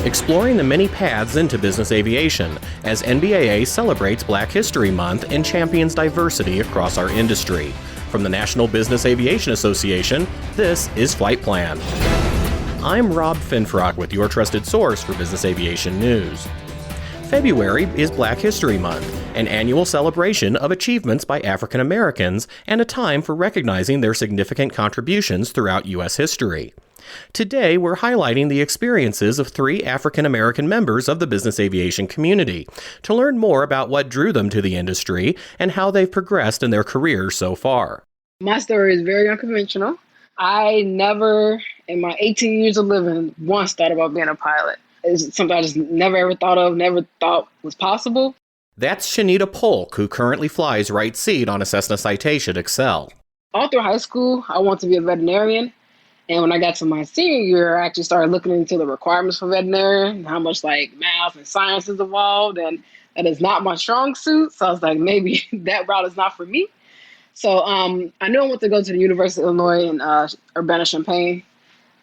exploring the many paths into business aviation as NBAA celebrates Black History Month and champions diversity across our industry. From the National Business Aviation Association, this is Flight Plan. I'm Rob Finfrock with your trusted source for business aviation news. February is Black History Month, an annual celebration of achievements by African Americans and a time for recognizing their significant contributions throughout U.S. history. Today, we're highlighting the experiences of 3 African American members of the business aviation community to learn more about what drew them to the industry and how they've progressed in their careers so far. My story is very unconventional. I never, in my 18 years of living, once thought about being a pilot. It's something I just never ever thought of, never thought was possible. That's Shanita Polk, who currently flies right seat on a Cessna Citation Excel. All through high school, I wanted to be a veterinarian. And when I got to my senior year, I actually started looking into the requirements for veterinarian and how much math and science is involved. And that is not my strong suit. So I was like, maybe that route is not for me. So I knew I wanted to go to the University of Illinois in Urbana-Champaign.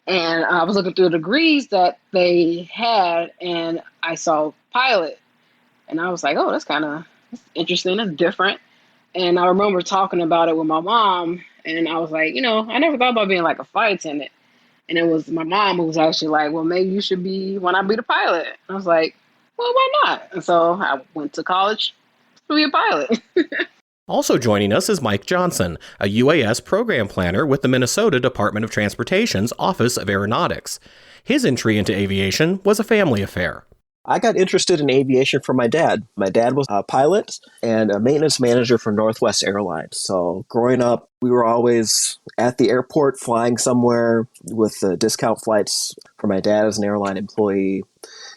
And I was looking through the degrees that they had, and I saw pilot. And I was like, oh, that's interesting. That's different. And I remember talking about it with my mom, and I was like, I never thought about being like a flight attendant. And it was my mom who was actually like, well, maybe you should why not be the pilot? And I was like, well, why not? And so I went to college to be a pilot. Also joining us is Mike Johnson, a UAS program planner with the Minnesota Department of Transportation's Office of Aeronautics. His entry into aviation was a family affair. I got interested in aviation from my dad. My dad was a pilot and a maintenance manager for Northwest Airlines. So growing up, we were always at the airport flying somewhere with the discount flights for my dad as an airline employee.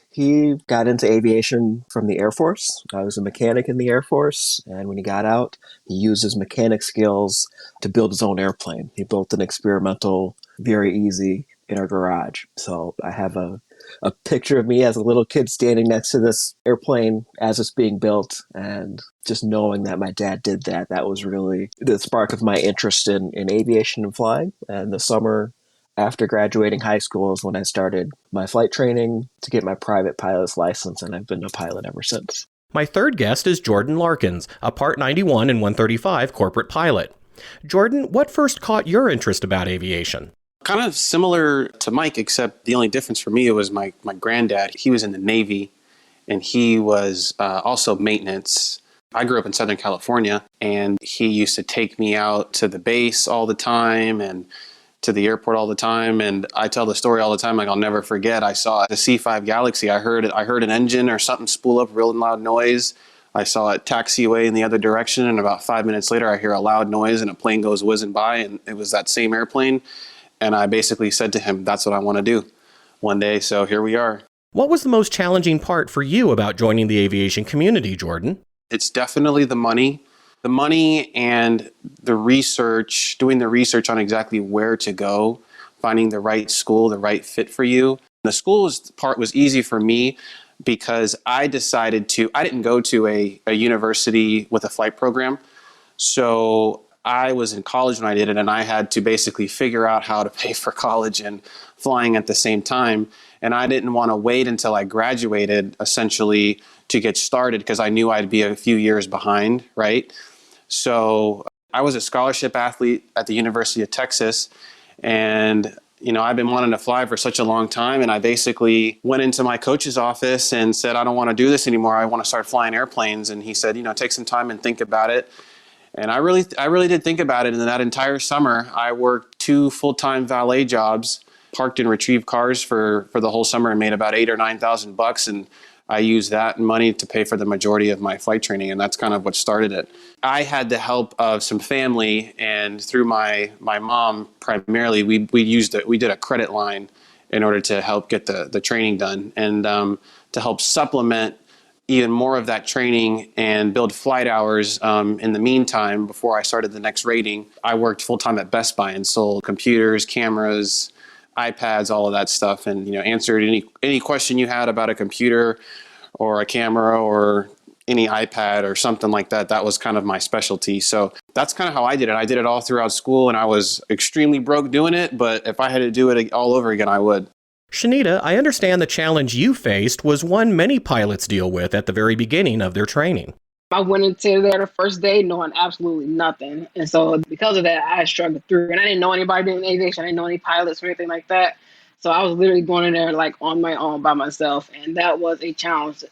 He got into aviation from the Air Force. I was a mechanic in the Air Force, and when he got out, he used his mechanic skills to build his own airplane. He built an experimental, very easy, in our garage. So I have a picture of me as a little kid standing next to this airplane as it's being built, and just knowing that my dad did that, that was really the spark of my interest in aviation and flying. And the summer after graduating high school is when I started my flight training to get my private pilot's license, and I've been a pilot ever since. My third guest is Jordan Larkins, a Part 91 and 135 corporate pilot. Jordan, what first caught your interest about aviation? Kind of similar to Mike, except the only difference for me, it was my granddad. He was in the Navy, and he was also maintenance. I grew up in Southern California, and he used to take me out to the base all the time and to the airport all the time. And I tell the story all the time, I'll never forget. I saw the C-5 Galaxy. I heard an engine or something spool up, real loud noise. I saw it taxi away in the other direction, and about 5 minutes later, I hear a loud noise and a plane goes whizzing by, and it was that same airplane. And I basically said to him, that's what I want to do one day. So here we are. What was the most challenging part for you about joining the aviation community, Jordan? It's definitely the money. The money and the research, doing the research on exactly where to go, finding the right school, the right fit for you. The school's part was easy for me because I didn't go to a university with a flight program. So I was in college when I did it, and I had to basically figure out how to pay for college and flying at the same time. And I didn't want to wait until I graduated, essentially, to get started because I knew I'd be a few years behind, right? So I was a scholarship athlete at the University of Texas, and I've been wanting to fly for such a long time, and I basically went into my coach's office and said, I don't want to do this anymore. I want to start flying airplanes. And he said, take some time and think about it. And I really did think about it. And that entire summer, I worked 2 full-time valet jobs, parked and retrieved cars for the whole summer, and made about $8,000 or $9,000. And I used that money to pay for the majority of my flight training, and that's kind of what started it. I had the help of some family, and through my mom primarily, we did a credit line in order to help get the training done, and to help supplement even more of that training and build flight hours. In the meantime, before I started the next rating, I worked full-time at Best Buy and sold computers, cameras, iPads, all of that stuff, and answered any question you had about a computer or a camera or any iPad or something like that. That was kind of my specialty. So that's kind of how I did it. I did it all throughout school, and I was extremely broke doing it, but if I had to do it all over again, I would. Shanita, I understand the challenge you faced was one many pilots deal with at the very beginning of their training. I went into there the first day knowing absolutely nothing. And so because of that, I struggled through. And I didn't know anybody in aviation. I didn't know any pilots or anything like that. So I was literally going in there like on my own by myself. And that was a challenge.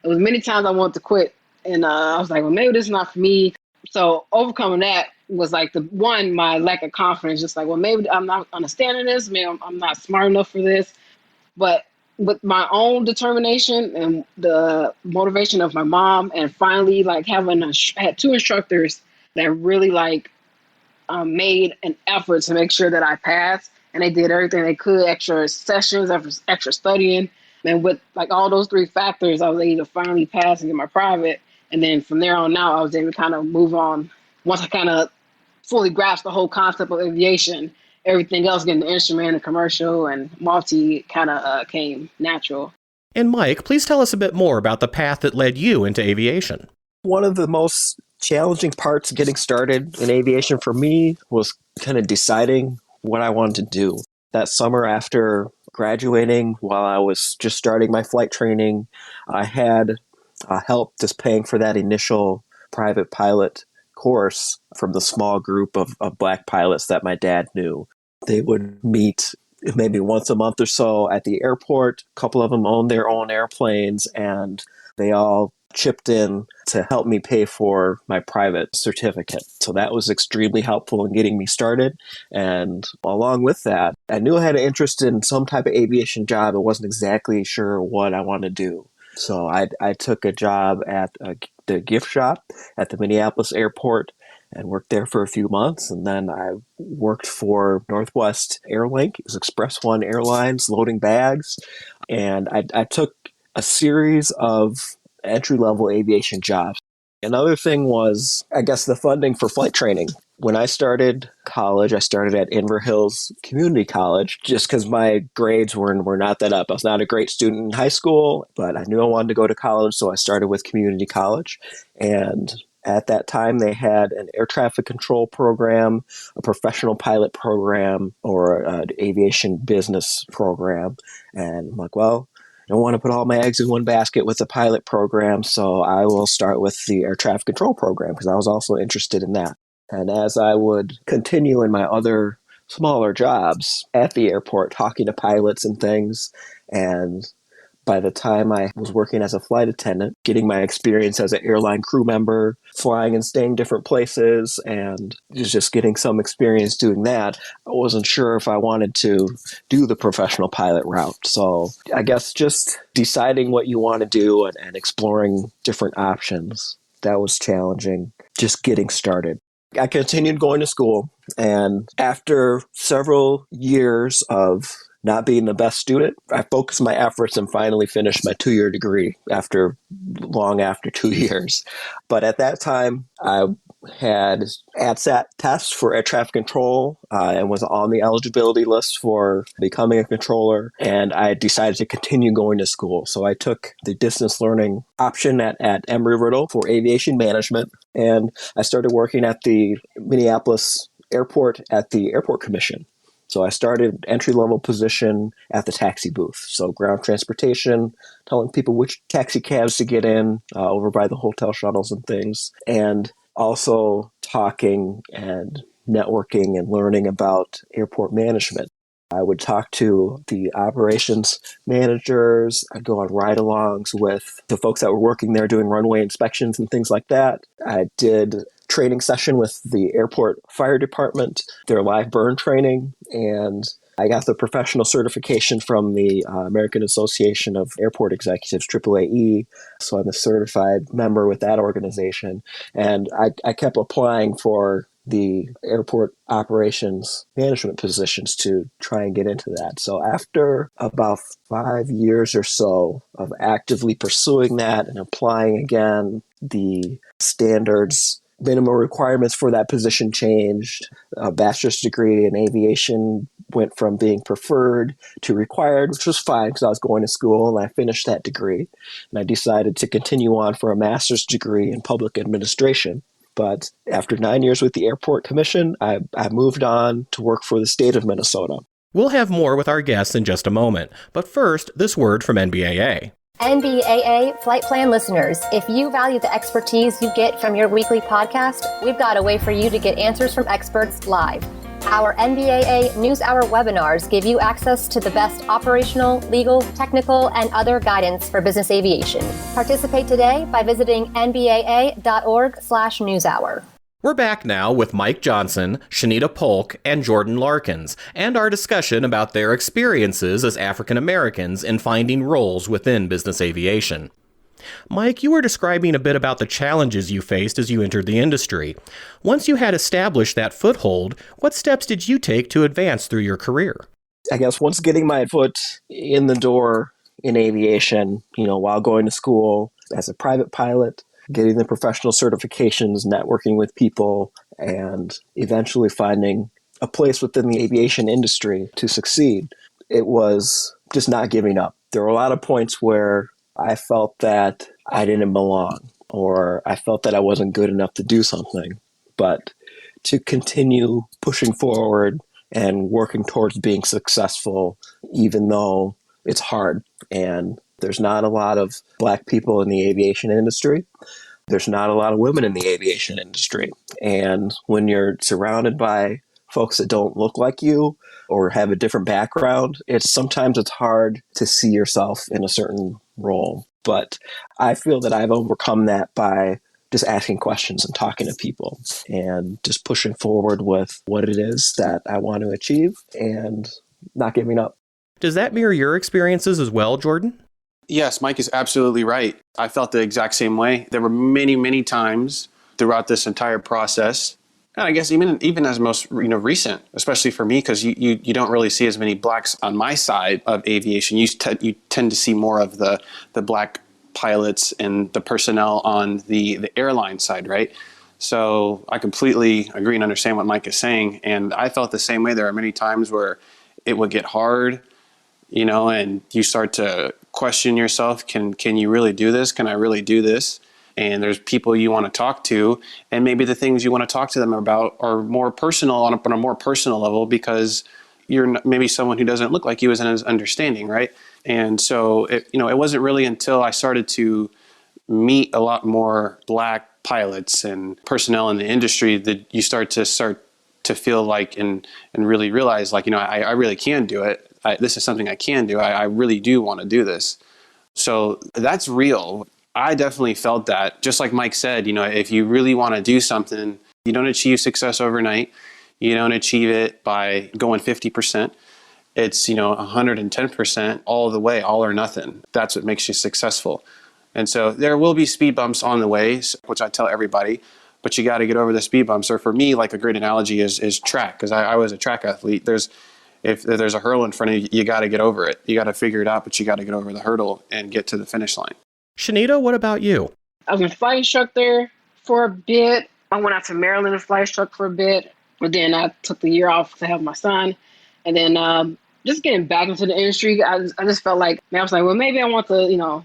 It was many times I wanted to quit. And I was like, well, maybe this is not for me. So overcoming that was like my lack of confidence. Just like, well, maybe I'm not understanding this. Maybe I'm not smart enough for this. But with my own determination and the motivation of my mom, and finally like I had two instructors that really made an effort to make sure that I passed, and they did everything they could, extra sessions, extra studying, and with like all those three factors, I was able to finally pass and get my private. And then from there on out, I was able to kind of move on. Once I kind of fully grasped the whole concept of aviation, everything else, getting the instrument and commercial and multi, kind of came natural. And Mike, please tell us a bit more about the path that led you into aviation. One of the most challenging parts of getting started in aviation for me was kind of deciding what I wanted to do. That summer after graduating, while I was just starting my flight training, I had help just paying for that initial private pilot course from the small group of black pilots that my dad knew. They would meet maybe once a month or so at the airport. A couple of them owned their own airplanes, and they all chipped in to help me pay for my private certificate. So that was extremely helpful in getting me started. And along with that, I knew I had an interest in some type of aviation job. I wasn't exactly sure what I wanted to do. So I took a job at the gift shop at the Minneapolis airport and worked there for a few months. And then I worked for Northwest Airlink. It was Express One Airlines, loading bags. And I took a series of entry-level aviation jobs. Another thing was, I guess, the funding for flight training. When I started college, I started at Inver Hills Community College just because my grades were not that up. I was not a great student in high school, but I knew I wanted to go to college, so I started with community college. And at that time, they had an air traffic control program, a professional pilot program, or an aviation business program. And I'm like, well, I don't want to put all my eggs in one basket with the pilot program, so I will start with the air traffic control program because I was also interested in that. And as I would continue in my other smaller jobs at the airport, talking to pilots and things, and by the time I was working as a flight attendant, getting my experience as an airline crew member, flying and staying different places, and just getting some experience doing that, I wasn't sure if I wanted to do the professional pilot route. So I guess just deciding what you want to do and exploring different options, that was challenging, just getting started. I continued going to school, and after several years of not being the best student, I focused my efforts and finally finished my 2-year degree long after 2 years. But at that time, I had ATSAT tests for air traffic control and was on the eligibility list for becoming a controller. And I decided to continue going to school. So I took the distance learning option at Embry-Riddle for aviation management. And I started working at the Minneapolis airport at the Airport Commission. So I started entry-level position at the taxi booth. So ground transportation, telling people which taxi cabs to get in over by the hotel shuttles and things. And also talking and networking and learning about airport management. I would talk to the operations managers. I'd go on ride-alongs with the folks that were working there doing runway inspections and things like that. I did training session with the airport fire department, their live burn training, and I got the professional certification from the American Association of Airport Executives, AAAE, so I'm a certified member with that organization, and I kept applying for the airport operations management positions to try and get into that. So after about 5 years or so of actively pursuing that and applying again, the standards minimum requirements for that position changed. A bachelor's degree in aviation went from being preferred to required, which was fine because I was going to school and I finished that degree. And I decided to continue on for a master's degree in public administration. But after 9 years with the Airport Commission, I moved on to work for the state of Minnesota. We'll have more with our guests in just a moment, but first, this word from NBAA. NBAA Flight Plan listeners, if you value the expertise you get from your weekly podcast, we've got a way for you to get answers from experts live. Our NBAA News Hour webinars give you access to the best operational, legal, technical, and other guidance for business aviation. Participate today by visiting nbaa.org/newshour. We're back now with Mike Johnson, Shanita Polk, and Jordan Larkins, and our discussion about their experiences as African Americans in finding roles within business aviation. Mike, you were describing a bit about the challenges you faced as you entered the industry. Once you had established that foothold, what steps did you take to advance through your career? I guess once getting my foot in the door in aviation, while going to school as a private pilot, getting the professional certifications, networking with people, and eventually finding a place within the aviation industry to succeed, it was just not giving up. There were a lot of points where I felt that I didn't belong, or I felt that I wasn't good enough to do something. But to continue pushing forward and working towards being successful, even though it's hard. And there's not a lot of Black people in the aviation industry. There's not a lot of women in the aviation industry. And when you're surrounded by folks that don't look like you or have a different background, sometimes it's hard to see yourself in a certain role. But I feel that I've overcome that by just asking questions and talking to people and just pushing forward with what it is that I want to achieve and not giving up. Does that mirror your experiences as well, Jordan? Yes, Mike is absolutely right. I felt the exact same way. There were many, many times throughout this entire process, and I guess even as most recent, especially for me, because you don't really see as many Blacks on my side of aviation. You tend to see more of the Black pilots and the personnel on the airline side, right? So I completely agree and understand what Mike is saying, and I felt the same way. There are many times where it would get hard, and you start to question yourself, can you really do this? Can I really do this? And there's people you want to talk to, and maybe the things you want to talk to them about are more personal on a more personal level because you're maybe someone who doesn't look like you isn't as understanding, right? And so it wasn't really until I started to meet a lot more Black pilots and personnel in the industry that you start to feel like and really realize I really can do it. This is something I can do. I really do want to do this. So that's real. I definitely felt that. Just like Mike said, if you really want to do something, you don't achieve success overnight. You don't achieve it by going 50%. It's, 110% all the way, all or nothing. That's what makes you successful. And so there will be speed bumps on the way, which I tell everybody, but you got to get over the speed bumps. Or for me, like a great analogy is track, because I was a track athlete. If there's a hurdle in front of you, you got to get over it. You got to figure it out, but you got to get over the hurdle and get to the finish line. Shanita, what about you? I was a flight instructor for a bit. I went out to Maryland and flight instructor for a bit, but then I took the year off to have my son. And then just getting back into the industry, I just felt like, I was like, well, maybe I want to,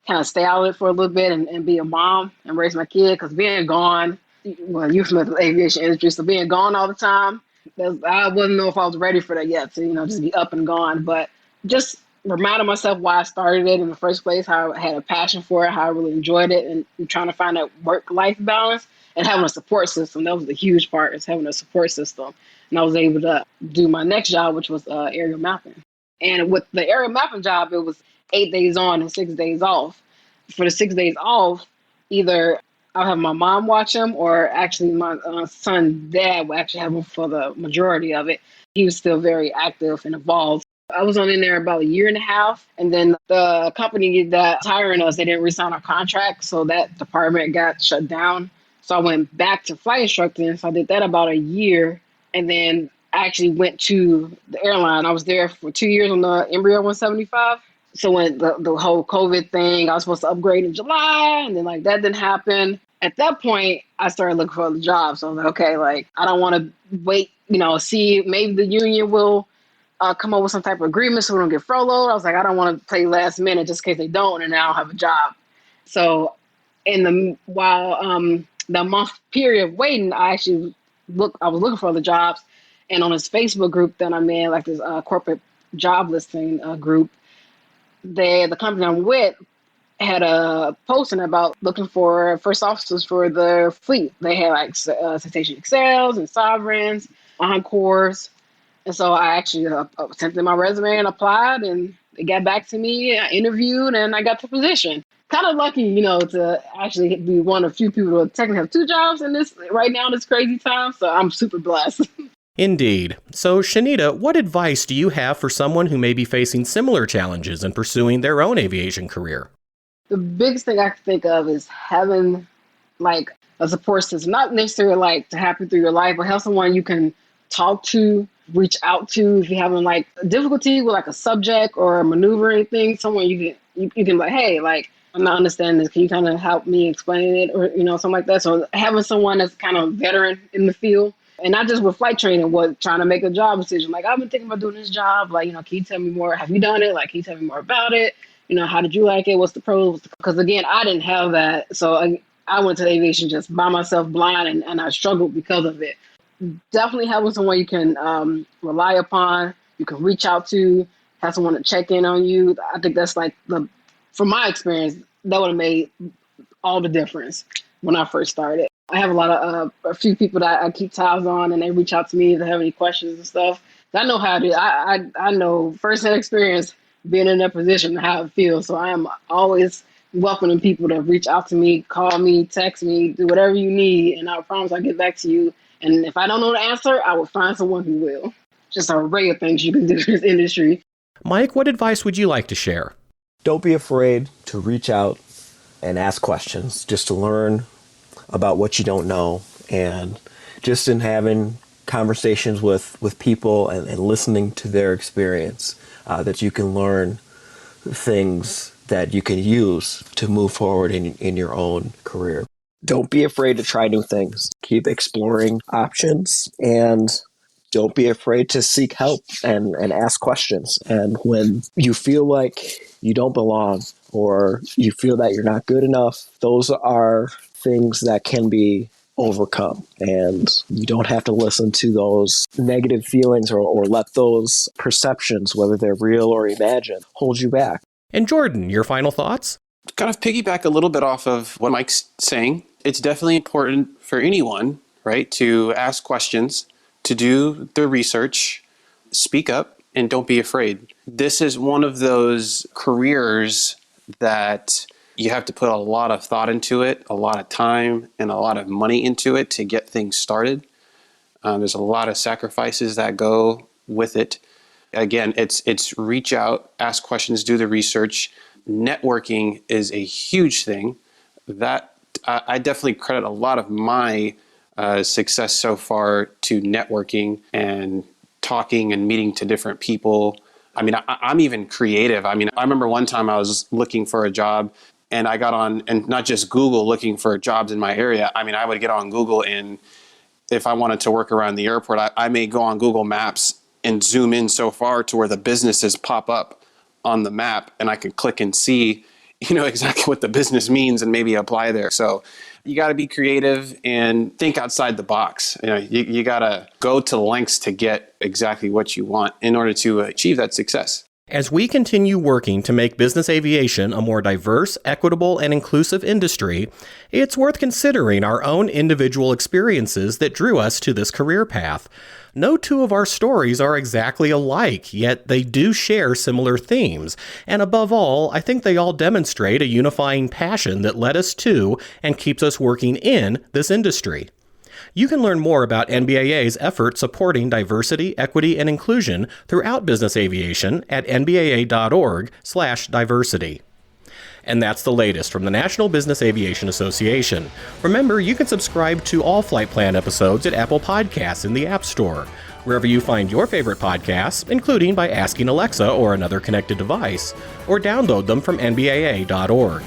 kind of stay out of it for a little bit and be a mom and raise my kid, because being gone, you're familiar with the aviation industry, so being gone all the time, I wouldn't know if I was ready for that yet, to, just be up and gone. But just reminding myself why I started it in the first place, how I had a passion for it, how I really enjoyed it, and trying to find that work-life balance and having a support system. That was the huge part, is having a support system. And I was able to do my next job, which was aerial mapping. And with the aerial mapping job, it was 8 days on and 6 days off. For the 6 days off, either I'll have my mom watch him, or actually my son's dad will actually have him for the majority of it. He was still very active and involved. I was on in there about a year and a half, and then the company that's hiring us, they didn't re-sign our contract, so that department got shut down. So I went back to flight instructing, so I did that about a year, and then I actually went to the airline. I was there for 2 years on the Embraer 175. So when the whole COVID thing, I was supposed to upgrade in July, and then that didn't happen. At that point, I started looking for other jobs. So I was like, okay, I don't want to wait, see maybe the union will come up with some type of agreement so we don't get furloughed. I was like, I don't want to play last minute just in case they don't, and then I don't have a job. So while the month period of waiting, I was looking for other jobs. And on this Facebook group that I'm in, like this corporate job listing group, the company I'm with had a posting about looking for first officers for the fleet. They had like Citation Excels and Sovereigns, Encores. And so I actually sent in my resume and applied, and they got back to me. I interviewed, and I got the position. Kind of lucky, to actually be one of few people to technically have 2 jobs in this right now in this crazy time. So I'm super blessed. Indeed. So, Shanita, what advice do you have for someone who may be facing similar challenges in pursuing their own aviation career? The biggest thing I can think of is having like a support system, not necessarily like to happen through your life, but have someone you can talk to, reach out to if you're having like difficulty with like a subject or a maneuvering thing. Someone you can like, hey, like I'm not understanding this. Can you kind of help me explain it, or something like that? So having someone that's kind of veteran in the field, and not just with flight training, what trying to make a job decision. Like I've been thinking about doing this job. Like can you tell me more? Have you done it? Like can you tell me more about it? How did you like it? What's the pros? Because again, I didn't have that. So I went to aviation just by myself blind, and I struggled because of it. Definitely having someone you can rely upon, you can reach out to, have someone to check in on you. I think that's like from my experience, that would have made all the difference when I first started. I have a few people that I keep tabs on, and they reach out to me if they have any questions and stuff. I know how to, I know firsthand experience being in that position, how it feels. So I am always welcoming people to reach out to me, call me, text me, do whatever you need. And I promise I'll get back to you. And if I don't know the answer, I will find someone who will. Just an array of things you can do in this industry. Mike, what advice would you like to share? Don't be afraid to reach out and ask questions, just to learn about what you don't know. And just in having conversations with people and listening to their experience, that you can learn things that you can use to move forward in your own career. Don't be afraid to try new things. Keep exploring options, and don't be afraid to seek help and ask questions. And when you feel like you don't belong or you feel that you're not good enough, those are things that can be overcome. And you don't have to listen to those negative feelings or let those perceptions, whether they're real or imagined, hold you back. And Jordan, your final thoughts? Kind of piggyback a little bit off of what Mike's saying. It's definitely important for anyone, right, to ask questions, to do their research, speak up, and don't be afraid. This is one of those careers that you have to put a lot of thought into it, a lot of time, and a lot of money into it to get things started. There's a lot of sacrifices that go with it. Again, it's reach out, ask questions, do the research. Networking is a huge thing. That I definitely credit a lot of my success so far to networking and talking and meeting to different people. I mean, I'm even creative. I mean, I remember one time I was looking for a job, and I got on, and not just Google looking for jobs in my area. I mean, I would get on Google, and if I wanted to work around the airport, I may go on Google Maps and zoom in so far to where the businesses pop up on the map, and I could click and see, exactly what the business means and maybe apply there. So you got to be creative and think outside the box. You got to go to lengths to get exactly what you want in order to achieve that success. As we continue working to make business aviation a more diverse, equitable, and inclusive industry, it's worth considering our own individual experiences that drew us to this career path. No two of our stories are exactly alike, yet they do share similar themes. And above all, I think they all demonstrate a unifying passion that led us to and keeps us working in this industry. You can learn more about NBAA's effort supporting diversity, equity, and inclusion throughout business aviation at nbaa.org/diversity. And that's the latest from the National Business Aviation Association. Remember, you can subscribe to all Flight Plan episodes at Apple Podcasts in the App Store, wherever you find your favorite podcasts, including by asking Alexa or another connected device, or download them from nbaa.org.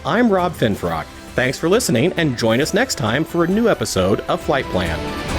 I'm Rob Finfrock. Thanks for listening, and join us next time for a new episode of Flight Plan.